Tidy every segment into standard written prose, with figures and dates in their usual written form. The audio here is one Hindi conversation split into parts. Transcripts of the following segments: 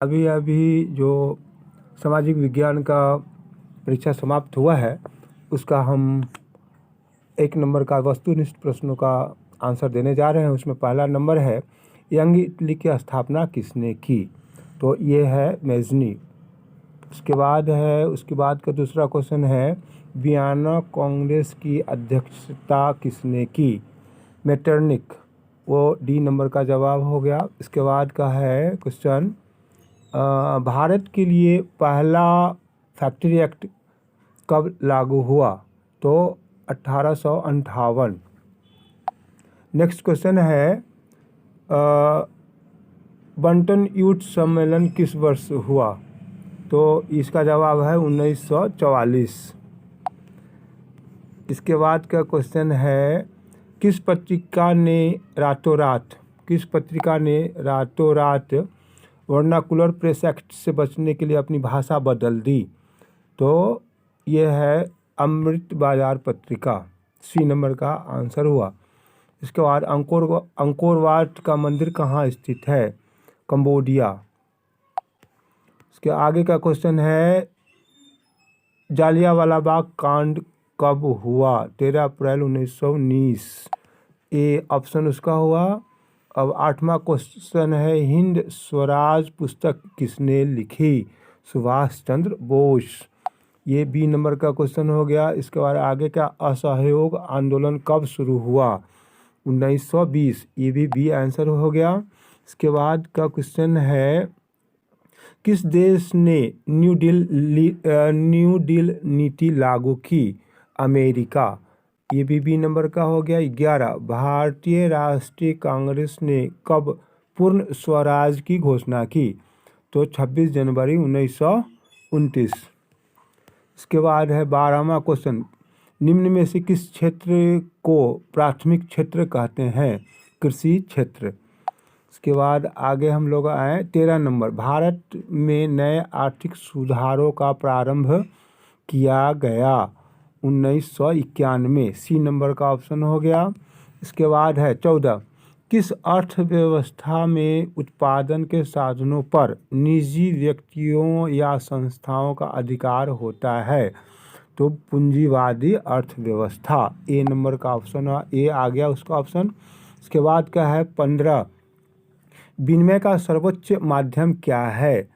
अभी अभी जो सामाजिक विज्ञान का परीक्षा समाप्त हुआ है उसका हम 1 नंबर का वस्तुनिष्ठ प्रश्नों का आंसर देने जा रहे हैं। उसमें पहला नंबर है, यंग इटली की स्थापना किसने की? तो ये है मेज़नी। उसके बाद का दूसरा क्वेश्चन है, वियना कांग्रेस की अध्यक्षता किसने की? मेटरनिक। वो डी नंबर का जवाब हो गया। इसके बाद का है क्वेश्चन, भारत के लिए पहला फैक्ट्री एक्ट कब लागू हुआ? तो 1858। नेक्स्ट क्वेश्चन है, बंटन युद्ध सम्मेलन किस वर्ष हुआ? तो इसका जवाब है 1944। इसके बाद का क्वेश्चन है, किस पत्रिका ने रातों रात वर्नाकुलर प्रेस एक्ट से बचने के लिए अपनी भाषा बदल दी? तो ये है अमृत बाजार पत्रिका। सी नंबर का आंसर हुआ। इसके बाद अंकोर वाट का मंदिर कहाँ स्थित है? कंबोडिया। इसके आगे का क्वेश्चन है, जालियांवाला बाग कांड कब हुआ? 13 अप्रैल 1919। ये ऑप्शन उसका हुआ। अब 8वां क्वेश्चन है, हिंद स्वराज पुस्तक किसने लिखी? सुभाष चंद्र बोस। ये बी नंबर का क्वेश्चन हो गया। इसके बाद आगे का, असहयोग आंदोलन कब शुरू हुआ? 1920। ये भी बी आंसर हो गया। इसके बाद का क्वेश्चन है, किस देश ने न्यू डील नीति लागू की? अमेरिका। ये भी बी नंबर का हो गया। 11, भारतीय राष्ट्रीय कांग्रेस ने कब पूर्ण स्वराज की घोषणा की? तो 26 जनवरी 1929। इसके बाद है 12वां क्वेश्चन, निम्न में से किस क्षेत्र को प्राथमिक क्षेत्र कहते हैं? कृषि क्षेत्र। इसके बाद आगे हम लोग आए 13 नंबर, भारत में नए आर्थिक सुधारों का प्रारंभ किया गया 1991। सी नंबर का ऑप्शन हो गया। इसके बाद है 14, किस अर्थव्यवस्था में उत्पादन के साधनों पर निजी व्यक्तियों या संस्थाओं का अधिकार होता है? तो पूंजीवादी अर्थव्यवस्था। ए नंबर का ऑप्शन ए आ गया उसका ऑप्शन। इसके बाद का है 15, विनिमय का सर्वोच्च माध्यम क्या है?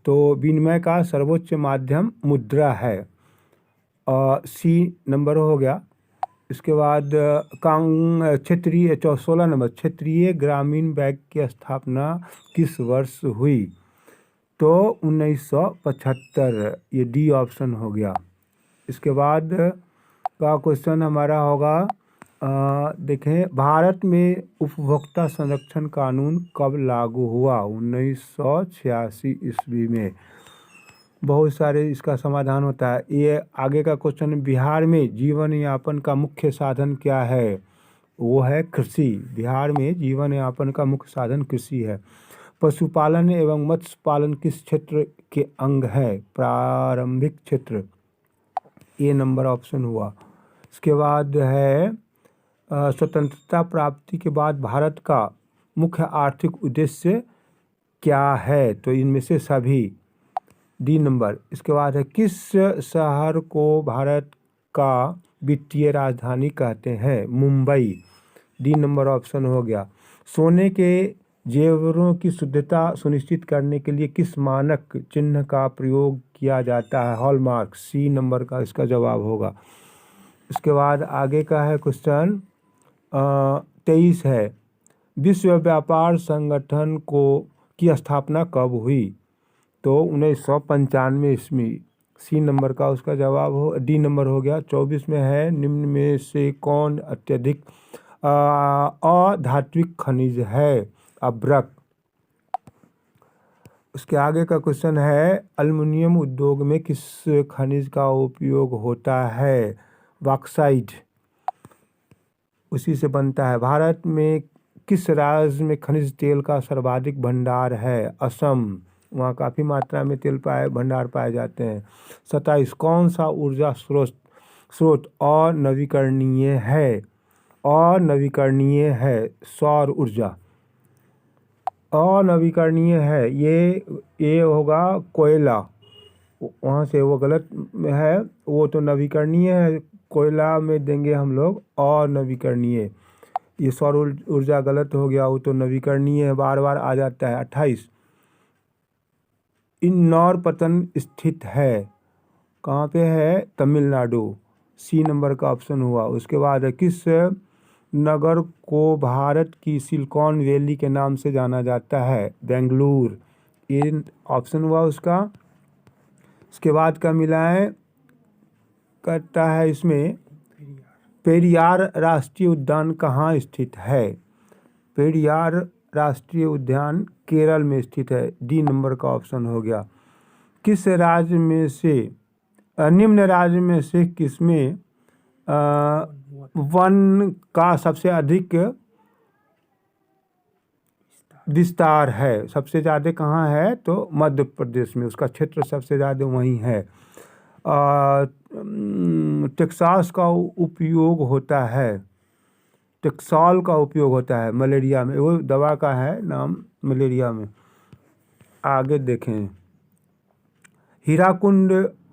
तो विनिमय का सर्वोच्च माध्यम मुद्रा है। सी नंबर हो गया। इसके बाद क्षेत्रीय 16 नंबर, क्षेत्रीय ग्रामीण बैंक की स्थापना किस वर्ष हुई? तो 1975। ये डी ऑप्शन हो गया। इसके बाद का क्वेश्चन हमारा होगा, देखें, भारत में उपभोक्ता संरक्षण कानून कब लागू हुआ? 1986 ईस्वी में। बहुत सारे इसका समाधान होता है। ये आगे का क्वेश्चन, बिहार में जीवन यापन का मुख्य साधन क्या है? वो है कृषि। बिहार में जीवन यापन का मुख्य साधन कृषि है। पशुपालन एवं मत्स्य पालन किस क्षेत्र के अंग है? प्रारंभिक क्षेत्र। ए नंबर ऑप्शन हुआ। इसके बाद है, स्वतंत्रता प्राप्ति के बाद भारत का मुख्य आर्थिक उद्देश्य क्या है? तो इनमें से सभी। D number. इसके बाद है, किस शहर को भारत का वित्तीय राजधानी कहते हैं? मुंबई। डी नंबर ऑप्शन हो गया। सोने के जेवरों की शुद्धता सुनिश्चित करने के लिए किस मानक चिन्ह का प्रयोग किया जाता है? हॉलमार्क। सी नंबर का इसका जवाब होगा। इसके बाद आगे का है क्वेश्चन 23 है, विश्व व्यापार संगठन की स्थापना कब हुई? तो 1995 ईस्वी। सी नंबर का उसका जवाब हो। डी नंबर हो गया। 24 में है, निम्न में से कौन अत्यधिक अधात्विक खनिज है? अभ्रक। उसके आगे का क्वेश्चन है, एल्युमिनियम उद्योग में किस खनिज का उपयोग होता है? बॉक्साइट। उसी से बनता है। भारत में किस राज्य में खनिज तेल का सर्वाधिक भंडार है? असम। वहाँ काफ़ी मात्रा में भंडार पाए जाते हैं। 27, कौन सा ऊर्जा स्रोत अनवीकरणीय है? सौर ऊर्जा। अनवीकरणीय है ये होगा कोयला, वहाँ से वो गलत है, वो तो नवीकरणीय है, कोयला में देंगे हम लोग अनवीकरणीय। ये सौर ऊर्जा गलत हो गया, वो तो नवीकरणीय है, बार बार आ जाता है। 28 इंदौर पतन स्थित है, कहाँ पे है? तमिलनाडु। सी नंबर का ऑप्शन हुआ। उसके बाद है किस नगर को भारत की सिलिकॉन वैली के नाम से जाना जाता है? बेंगलुरु। ये ऑप्शन हुआ उसका। इसके बाद का मिलाएं करता है इसमें, पेरियार राष्ट्रीय उद्यान कहाँ स्थित है? पेरियार राष्ट्रीय उद्यान केरल में स्थित है। डी नंबर का ऑप्शन हो गया। किस राज्य में से निम्न राज्य में से किसमें वन का सबसे अधिक विस्तार है? सबसे ज़्यादा कहाँ है? तो मध्य प्रदेश में, उसका क्षेत्र सबसे ज़्यादा वहीं है। टेक्सास का उपयोग होता है, टेक्सॉल का उपयोग होता है मलेरिया में, वो दवा का है नाम, मलेरिया में। आगे देखें, हीराकुंड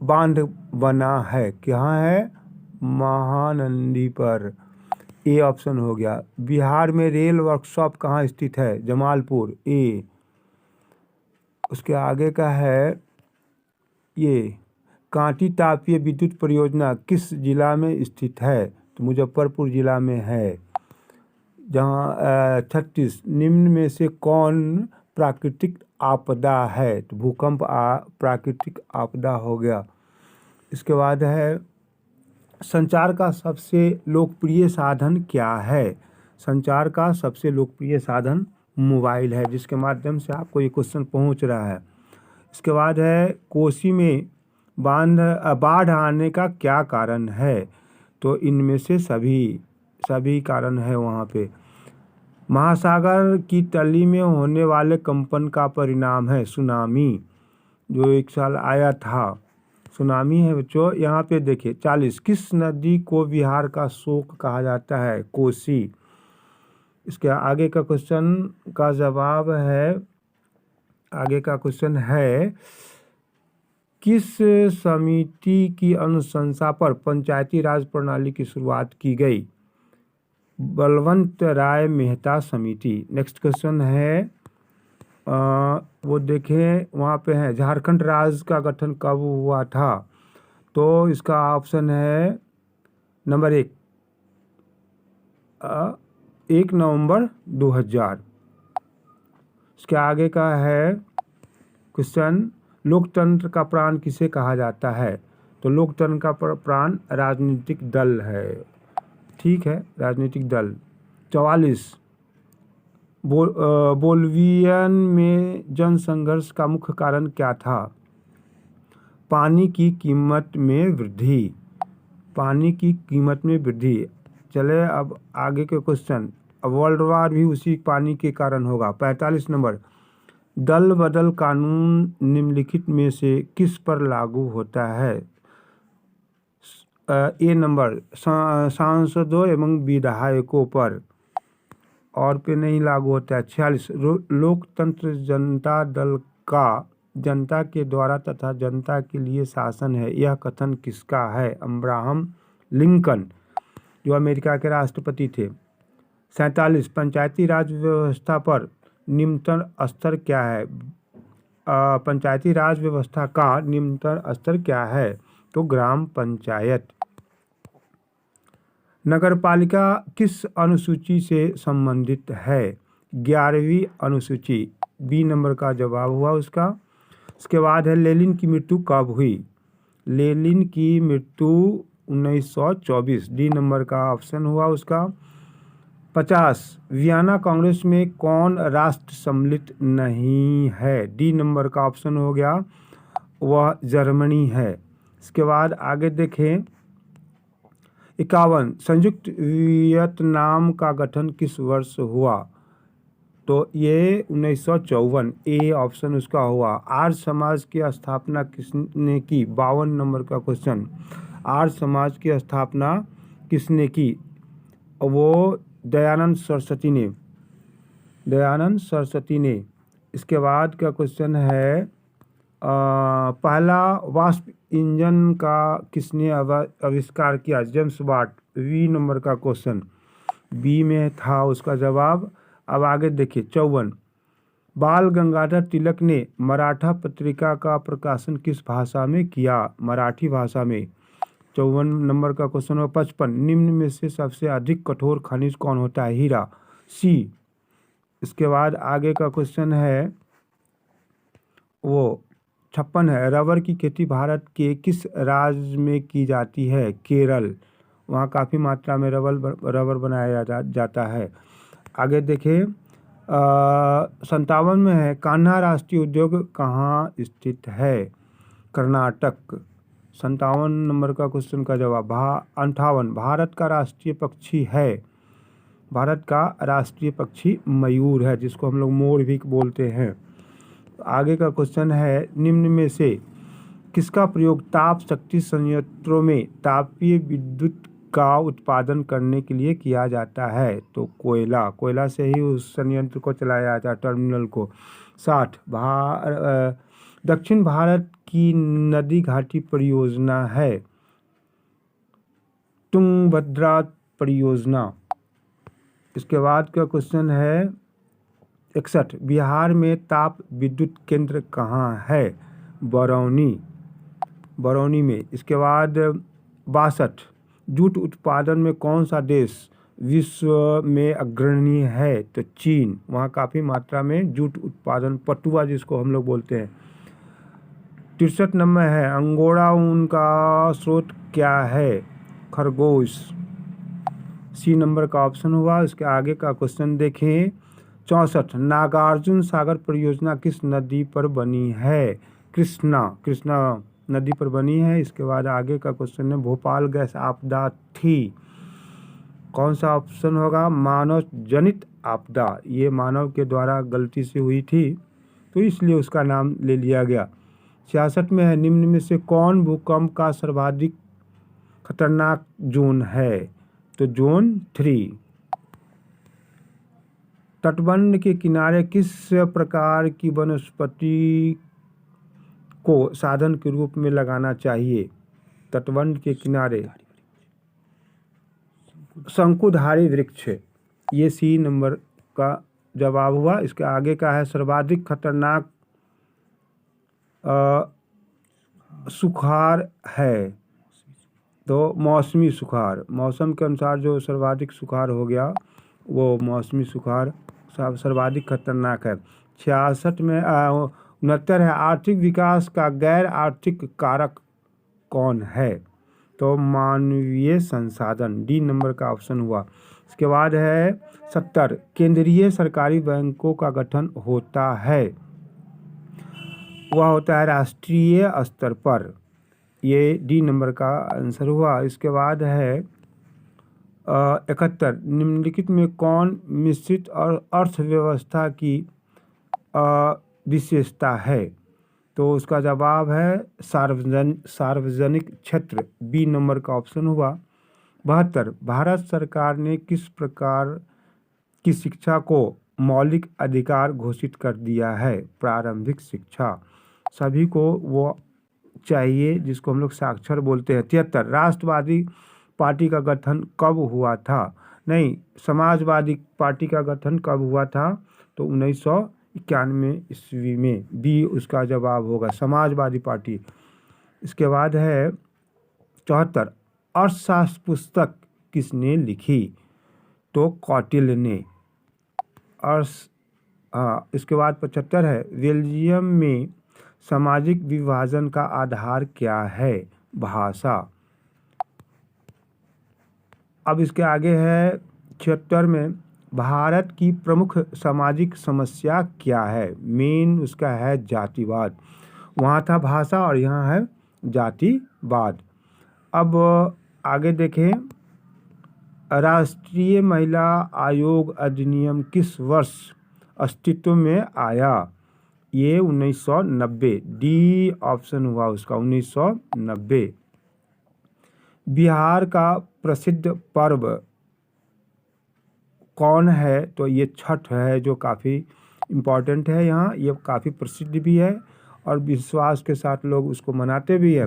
बांध बना है, कहाँ है? महानंदी पर। ए ऑप्शन हो गया। बिहार में रेल वर्कशॉप कहाँ स्थित है? जमालपुर। ए। उसके आगे का है ये, कांटी तापीय विद्युत परियोजना किस जिला में स्थित है? तो मुजफ्फरपुर जिला में है। जहाँ 36 निम्न में से कौन प्राकृतिक आपदा है? तो भूकंप प्राकृतिक आपदा हो गया। इसके बाद है, संचार का सबसे लोकप्रिय साधन क्या है? संचार का सबसे लोकप्रिय साधन मोबाइल है, जिसके माध्यम से आपको ये क्वेश्चन पहुंच रहा है। इसके बाद है, कोसी में बाढ़ आने का क्या कारण है? तो इनमें से सभी कारण है वहाँ पे। महासागर की तली में होने वाले कंपन का परिणाम है सुनामी, जो एक साल आया था, सुनामी है बच्चों। यहाँ पे देखिए 40, किस नदी को बिहार का शोक कहा जाता है? कोसी। इसके आगे का क्वेश्चन का जवाब है, आगे का क्वेश्चन है, किस समिति की अनुशंसा पर पंचायती राज प्रणाली की शुरुआत की गई? बलवंत राय मेहता समिति। नेक्स्ट क्वेश्चन है, वो देखें वहाँ पे है, झारखंड राज्य का गठन कब हुआ था? तो इसका ऑप्शन है नंबर 1, 1 नवंबर 2000। इसके आगे का है क्वेश्चन, लोकतंत्र का प्राण किसे कहा जाता है? तो लोकतंत्र का प्राण राजनीतिक दल है, ठीक है, राजनीतिक दल। 44, बोलिवियन में जनसंघर्ष का मुख्य कारण क्या था? पानी की कीमत में वृद्धि, पानी की कीमत में वृद्धि। चले अब आगे के क्वेश्चन, अब वर्ल्ड वार भी उसी पानी के कारण होगा। 45 नंबर, दल बदल कानून निम्नलिखित में से किस पर लागू होता है? ए नंबर, सांसदों एवं विधायकों पर, और पे नहीं लागू होता है। 46, लोकतंत्र जनता दल का जनता के द्वारा तथा जनता के लिए शासन है, यह कथन किसका है? अब्राहम लिंकन, जो अमेरिका के राष्ट्रपति थे। 47, पंचायती राज व्यवस्था पर निम्नतम स्तर क्या है? पंचायती राज व्यवस्था का निम्नतम स्तर क्या है? तो ग्राम पंचायत। नगरपालिका किस अनुसूची से संबंधित है? 11वीं अनुसूची। बी नंबर का जवाब हुआ उसका। इसके बाद है, लेनिन की मृत्यु कब हुई? लेनिन की मृत्यु 1924। डी नंबर का ऑप्शन हुआ उसका। 50, वियना कांग्रेस में कौन राष्ट्र सम्मिलित नहीं है? डी नंबर का ऑप्शन हो गया, वह जर्मनी है। इसके बाद आगे देखें, 51, संयुक्त वियतनाम का गठन किस वर्ष हुआ? तो ये 1954। ए ऑप्शन उसका हुआ। आर्य समाज की स्थापना किसने की? 52 नंबर का क्वेश्चन, आर्य समाज की स्थापना किसने की? वो दयानंद सरस्वती ने। दयानंद सरस्वती ने। इसके बाद का क्वेश्चन है पहला वाष्प इंजन का किसने आविष्कार किया? James Watt. वी नंबर का क्वेश्चन बी में था उसका जवाब। अब आगे देखिए 54, बाल गंगाधर तिलक ने मराठा पत्रिका का प्रकाशन किस भाषा में किया? मराठी भाषा में। 54 नंबर का क्वेश्चन है 55, निम्न में से सबसे अधिक कठोर खनिज कौन होता है? हीरा। सी। इसके बाद आगे का क्वेश्चन है वो 56 है, रबर की खेती भारत के किस राज्य में की जाती है? केरल। वहाँ काफ़ी मात्रा में रबर बनाया जाता है। आगे देखें 57 में है, कान्हा राष्ट्रीय उद्योग कहाँ स्थित है? कर्नाटक। 57 नंबर का क्वेश्चन का जवाब। 58, भारत का राष्ट्रीय पक्षी है? भारत का राष्ट्रीय पक्षी मयूर है, जिसको हम लोग मोर भी बोलते हैं। आगे का क्वेश्चन है, निम्न में से किसका प्रयोग ताप शक्ति संयंत्रों में तापीय विद्युत का उत्पादन करने के लिए किया जाता है? तो कोयला से ही उस संयंत्र को चलाया जाता है, टर्मिनल को। 60, दक्षिण भारत की नदी घाटी परियोजना है? तुंगभद्रा परियोजना। इसके बाद का क्वेश्चन है 61, बिहार में ताप विद्युत केंद्र कहाँ है? बरौनी में। इसके बाद 62, जूट उत्पादन में कौन सा देश विश्व में अग्रणी है? तो चीन। वहाँ काफ़ी मात्रा में जूट उत्पादन, पटुआ जिसको हम लोग बोलते हैं। 63 नंबर है, अंगोरा ऊन का स्रोत क्या है? खरगोश। सी नंबर का ऑप्शन हुआ। इसके आगे का क्वेश्चन देखें 64, नागार्जुन सागर परियोजना किस नदी पर बनी है? कृष्णा नदी पर बनी है। इसके बाद आगे का क्वेश्चन है, भोपाल गैस आपदा थी? कौन सा ऑप्शन होगा? मानव जनित आपदा। ये मानव के द्वारा गलती से हुई थी, तो इसलिए उसका नाम ले लिया गया। 66 में है, निम्न में से कौन भूकंप का सर्वाधिक खतरनाक जोन है? तो जोन 3। तटबंध के किनारे किस प्रकार की वनस्पति को साधन के रूप में लगाना चाहिए? तटबंध के किनारे शंकुधारी वृक्ष। ये सी नंबर का जवाब हुआ। इसके आगे का है, सर्वाधिक खतरनाक सुखाड़ है? तो मौसमी सुखाड़। मौसम के अनुसार जो सर्वाधिक सुखाड़ हो गया वो मौसमी सुखाड़ सर्वाधिक खतरनाक है। 66 में 69 है, आर्थिक विकास का गैर आर्थिक कारक कौन है? तो मानवीय संसाधन। डी नंबर का ऑप्शन हुआ। इसके बाद है 70, केंद्रीय सरकारी बैंकों का गठन होता है? वह होता है राष्ट्रीय स्तर पर। ये डी नंबर का आंसर हुआ। इसके बाद है 71, निम्नलिखित में कौन मिश्रित और अर्थव्यवस्था की विशेषता है? तो उसका जवाब है सार्वजनिक क्षेत्र। बी नंबर का ऑप्शन हुआ। 72, भारत सरकार ने किस प्रकार की शिक्षा को मौलिक अधिकार घोषित कर दिया है? प्रारंभिक शिक्षा सभी को वो चाहिए, जिसको हम लोग साक्षर बोलते हैं। 73, राष्ट्रवादी पार्टी का गठन कब हुआ था? नहीं, समाजवादी पार्टी का गठन कब हुआ था? तो 1991 ईस्वी में। बी उसका जवाब होगा, समाजवादी पार्टी। इसके बाद है 74, अर्थशास्त्र पुस्तक किसने लिखी? तो कौटिल्य ने। इसके बाद 75 है, बेल्जियम में सामाजिक विभाजन का आधार क्या है? भाषा। अब इसके आगे है 76 में, भारत की प्रमुख सामाजिक समस्या क्या है? मेन उसका है जातिवाद। वहाँ था भाषा और यहाँ है जातिवाद। अब आगे देखें, राष्ट्रीय महिला आयोग अधिनियम किस वर्ष अस्तित्व में आया? ये 1990। डी ऑप्शन हुआ उसका, 1990। बिहार का प्रसिद्ध पर्व कौन है, तो ये छठ है जो काफ़ी इम्पॉर्टेंट है यहाँ, ये काफ़ी प्रसिद्ध भी है और विश्वास के साथ लोग उसको मनाते भी हैं।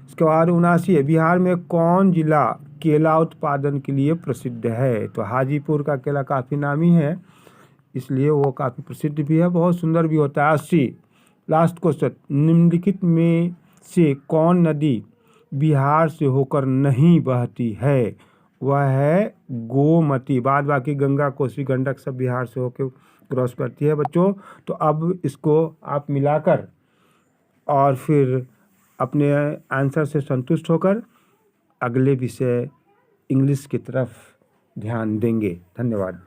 इसके बाद 79 है, बिहार में कौन जिला केला उत्पादन के लिए प्रसिद्ध है? तो हाजीपुर का केला काफ़ी नामी है, इसलिए वो काफ़ी प्रसिद्ध भी है, बहुत सुंदर भी होता है। 80 लास्ट क्वेश्चन, निम्नलिखित में से कौन नदी बिहार से होकर नहीं बहती है? वह है गोमती। बाद बाकी गंगा, कोसी, गंडक सब बिहार से होकर क्रॉस करती है बच्चों। तो अब इसको आप मिलाकर और फिर अपने आंसर से संतुष्ट होकर अगले विषय इंग्लिश की तरफ ध्यान देंगे। धन्यवाद।